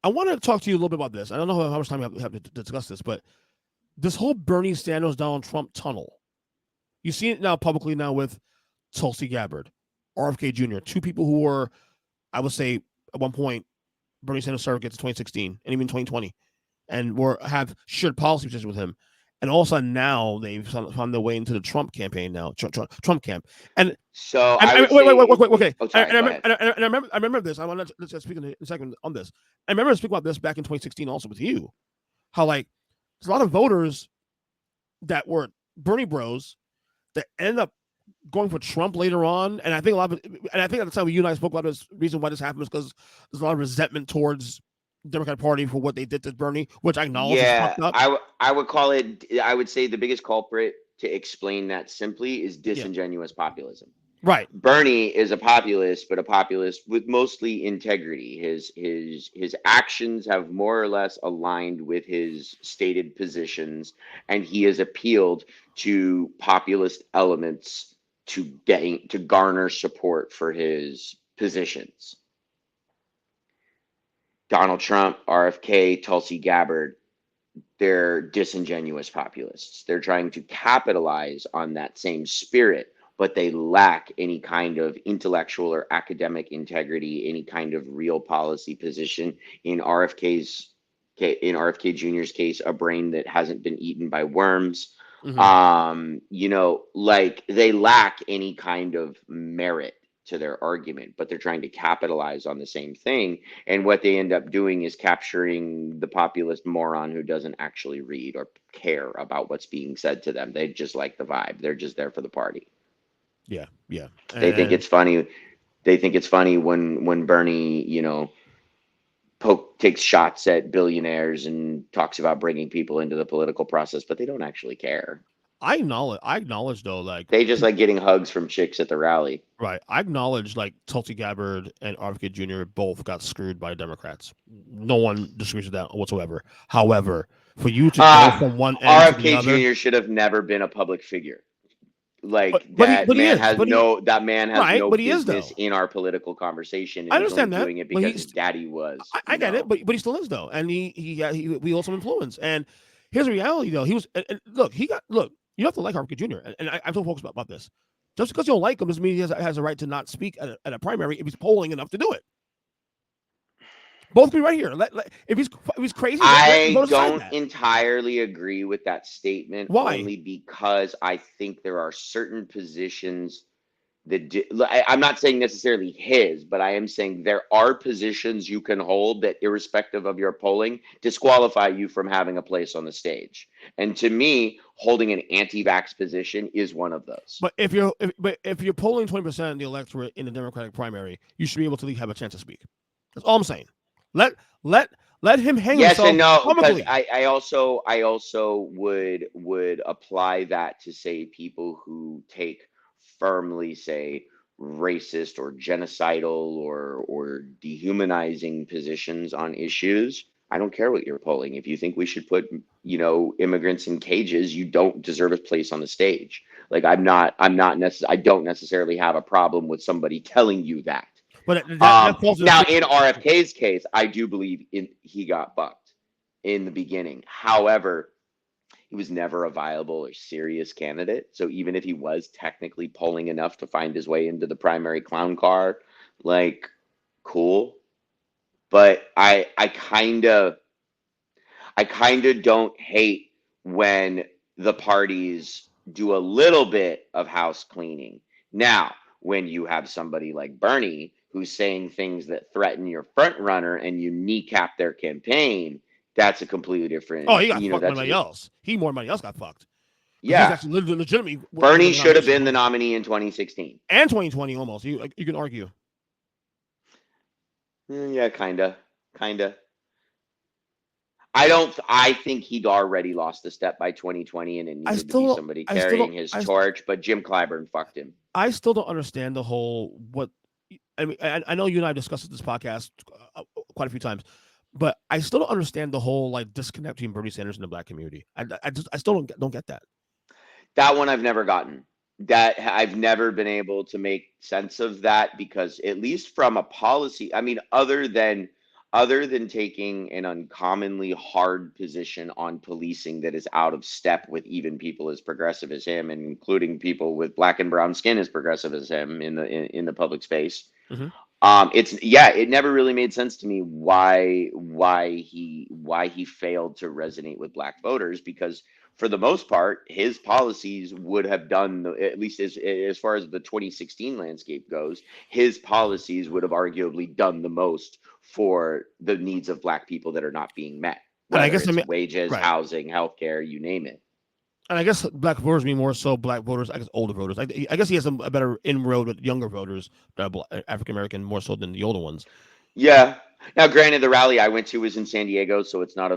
I want to talk to you a little bit about this. I don't know how much time we have to discuss this, but this whole Bernie Sanders Donald Trump tunnel. You see it now publicly now with Tulsi Gabbard, RFK Jr., two people who were, I would say, at one point, Bernie Sanders surrogates in 2016 and even 2020, and have shared policy positions with him. And all of a sudden now they've found their way into the Trump campaign now, Trump camp. And So and, I and would wait, say, okay. oh, sorry, go ahead. I remember this. I want to speak in a second on this. I remember speaking about this back in 2016 also with you. How like there's a lot of voters that were Bernie Bros that ended up going for Trump later on, and I think at the time you and I spoke about this. Reason why this happened is because there's a lot of resentment towards the Democratic Party for what they did to Bernie, which I acknowledge is Yeah, fucked up. I would call it. I would say the biggest culprit to explain that simply is Yeah, disingenuous populism. right. Bernie is a populist, but a populist with mostly integrity. His actions have more or less aligned with his stated positions, and he has appealed to populist elements to garner support for his positions. Donald Trump, RFK, Tulsi Gabbard, they're disingenuous populists. They're trying to capitalize on that same spirit, but they lack any kind of intellectual or academic integrity, any kind of real policy position. In RFK Jr.'s case, a brain that hasn't been eaten by worms. Mm-hmm. Like they lack any kind of merit to their argument, but they're trying to capitalize on the same thing. And what they end up doing is capturing the populist moron who doesn't actually read or care about what's being said to them. They just like the vibe. They're just there for the party. Yeah, yeah, They think and it's funny. They think it's funny when Bernie, takes shots at billionaires and talks about bringing people into the political process, but they don't actually care. I acknowledge though, like They just like getting hugs from chicks at the rally. right, I acknowledge like Tulsi Gabbard and RFK Jr. both got screwed by Democrats. No one disagrees with that whatsoever. However, for you to go from one end to the RFK other, Jr. should have never been a public figure. but Like but he that but he man is, has but he no that man has right, no but he is business though. in our political conversation, I and he's only understand that, doing it but because his daddy was. I get it, but he still is though, and he wields some influence. And here's the reality though: he was and look, look. You have to like RFK Jr. And I've told folks about this. Just because you don't like him doesn't mean he has a right to not speak at a primary if he's polling enough to do it. Both be right here. If he's crazy, let the I voters decide don't that. entirely agree with that statement, Why? only because I think there are certain positions I'm not saying necessarily his, but I am saying there are positions you can hold that, irrespective of your polling, disqualify you from having a place on the stage. And to me, holding an anti-vax position is one of those. But if you're polling 20% of the electorate in the Democratic primary, you should be able to have a chance to speak. That's all I'm saying. Let let let him hang Yes and himself no, because publicly. I also would apply that to say people who take firmly say racist or genocidal or dehumanizing positions on issues. I don't care what you're polling. If you think we should put, immigrants in cages, you don't deserve a place on the stage. Like I don't necessarily have a problem with somebody telling you that. But that falls in the Now, same. in RFK's case, I do believe he got bucked in the beginning. However, he was never a viable or serious candidate. So even if he was technically polling enough to find his way into the primary clown car, like, cool. But I kind of don't hate when the parties do a little bit of house cleaning. Now, when you have somebody like Bernie who's saying things that threaten your front runner and you kneecap their campaign, that's a completely Oh, different, he got fucked by anybody else. He more than anybody else got fucked because he's yeah. actually legitimately working Bernie the should have nomination been the 20 nominee in 2016. and 2020 almost. You can argue. Yeah, kinda. I think he'd already lost the step by 2020 and it I needed to still be don't. somebody I still don't. carrying his torch, but Jim Clyburn fucked him. I still don't understand the whole what. I mean, I know you and I have discussed this podcast quite a few times, but I still don't understand the whole like disconnect between Bernie Sanders and the black community. I still don't get that. That one I've never gotten. That I've never been able to make sense of that because at least from a policy, I mean, other than other than taking an uncommonly hard position on policing that is out of step with even people as progressive as him, and including people with black and brown skin as progressive as him in the public space. Mm-hmm. It's yeah, it never really made sense to me why he failed to resonate with black voters, because for the most part his policies would have done at least as far as the 2016 landscape goes, his policies would have arguably done the most for the needs of black people that are not being met, And I whether guess I it's mean, wages, right. housing, healthcare, you name it. And I guess black voters mean more so black voters. I guess older voters. I guess he has a better inroad with younger voters, African American, more so than the older ones. Yeah. Now, granted, the rally I went to was in San Diego, so it's not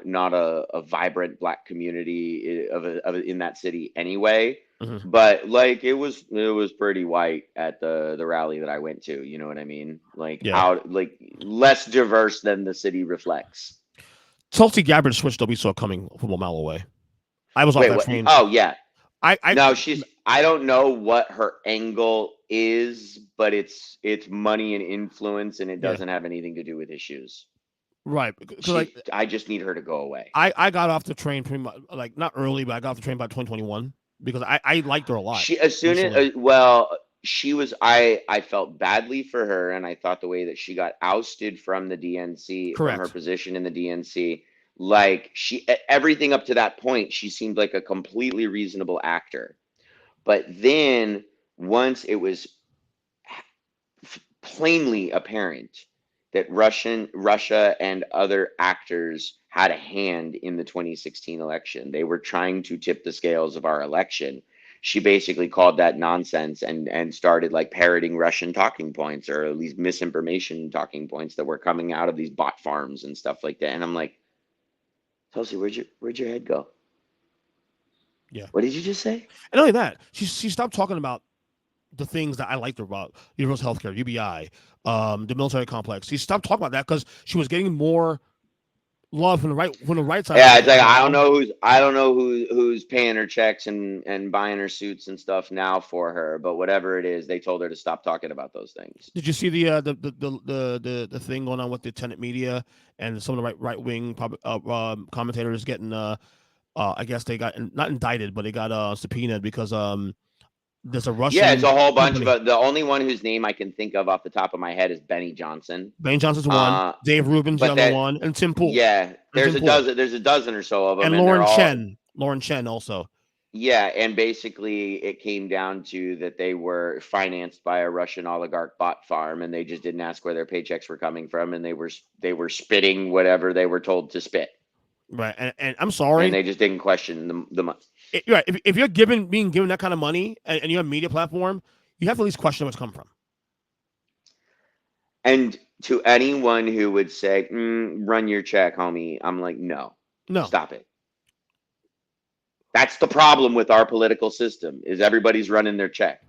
not a vibrant black community in that city anyway. Mm-hmm. But like it was pretty white at the rally that I went to. You know what I mean? Like Yeah. out like less diverse than the city reflects. Tulsi Gabbard switch that we saw coming from a mile away. I was off Wait, that what? train. Oh yeah. I No, I don't know what her angle is, but it's money and influence, and it yeah, doesn't have anything to do with issues. right. Because like I just need her to go away. I got off the train pretty much like not early, but I got off the train by 2021 because I liked her a lot She as soon as initially. well, she was I felt badly for her, and I thought the way that she got ousted from the DNC, from her Correct. position in the DNC, like everything up to that point, she seemed like a completely reasonable actor. But then once it was plainly apparent that Russia and other actors had a hand in the 2016 election. They were trying to tip the scales of our election. She basically called that nonsense and started like parroting Russian talking points, or at least misinformation talking points that were coming out of these bot farms and stuff like that. And I'm like, Tulsi, where'd your head go? Yeah. What did you just say? And not only that, she stopped talking about the things that I liked her about universal healthcare, UBI, the military complex. She stopped talking about that because she was getting more love from the right side of Yeah, it's like the aisle. I don't know who's paying her checks and buying her suits and stuff now for her, but whatever it is, they told her to stop talking about those things. Did you see the thing going on with the tenant media and some of the right wing commentators getting I guess they got not indicted, but they got subpoenaed because there's a Yeah, it's Russian a whole bunch company. of the only one whose name I can think of off the top of my head is Benny Johnson. Bane Johnson's one, Uh, Dave Rubin's the but other that one, and Tim Pool. yeah, And Tim Pool. there's a dozen or so of them, And and they're all Lauren Chen also. yeah, and basically it came down to that they were financed by a Russian oligarch bot farm, and they just didn't ask where their paychecks were coming from, and they were spitting whatever they were told to spit, Right. And I'm and sorry. they just didn't question the money. Right. If you're being given that kind of money and you have a media platform, you have to at least question where it's come from. And to anyone who would say, "Run your check, homie," I'm like, no, No. stop it. That's the problem with our political system: is everybody's running their check.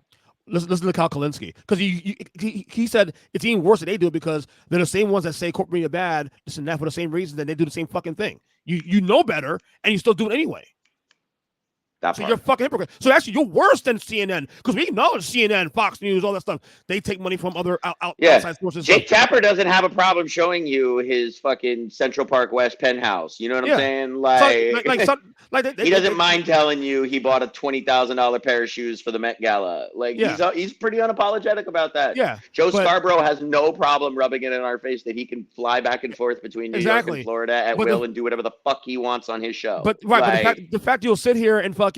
Listen to Kyle Kalinske because he said it's even worse that they do it because they're the same ones that say corporate media bad, this and that for the same reason that they do the same fucking thing. You know better and you still do it anyway. That So you're a part. fucking hypocrite. So actually, you're worse than CNN because we acknowledge CNN, Fox News, all that stuff. They take money from other Yeah. outside sources. Jake Tapper doesn't have a problem showing you his fucking Central Park West penthouse. You know what I'm Yeah. saying? So Like, like he doesn't mind telling you he bought a $20,000 pair of shoes for the Met Gala. Like yeah, he's pretty unapologetic about that. yeah. Joe But Scarborough has no problem rubbing it in our face that he can fly back and forth between New York and exactly. Florida at But will and do whatever the fuck he wants on his show. but Like, the fact you'll sit here and fucking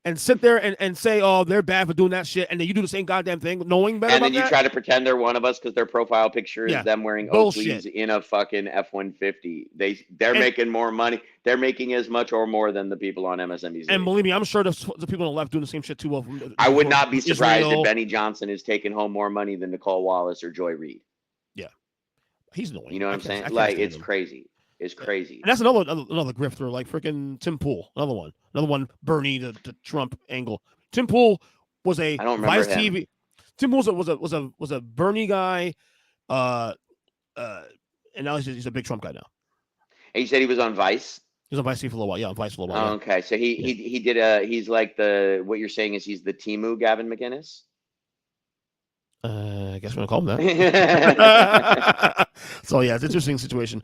and sit there and say, oh, they're bad for doing that shit, and then you do the same goddamn thing, knowing better and about then you that. try to pretend they're one of us because their profile picture is Yeah, them wearing bullshit. Oakleys in a fucking F-150. They're And making more money. They're making as much or more than the people on MSNBC. believe me, I'm sure the people on the left doing the same shit too. I would not be From surprised if Israel. Benny Johnson is taking home more money than Nicole Wallace or Joy Reid. Yeah, he's annoying. You know what I'm I saying? can't Like, stand it's him. crazy. It's crazy. And that's another grifter, like freaking Tim Pool, another one, Bernie the Trump angle. Tim Pool was a I don't remember Vice him. TV. Tim Pool was a Bernie guy, uh, uh, and now he's a big Trump guy now. And you said he was on Vice. He was on Vice TV for a little while. Yeah, on Vice for a little while. Oh, Yeah, okay, so yeah. he did a he's like the what you're saying is he's the Timu Gavin McInnes. I guess we're gonna call him that. So yeah, it's an interesting situation.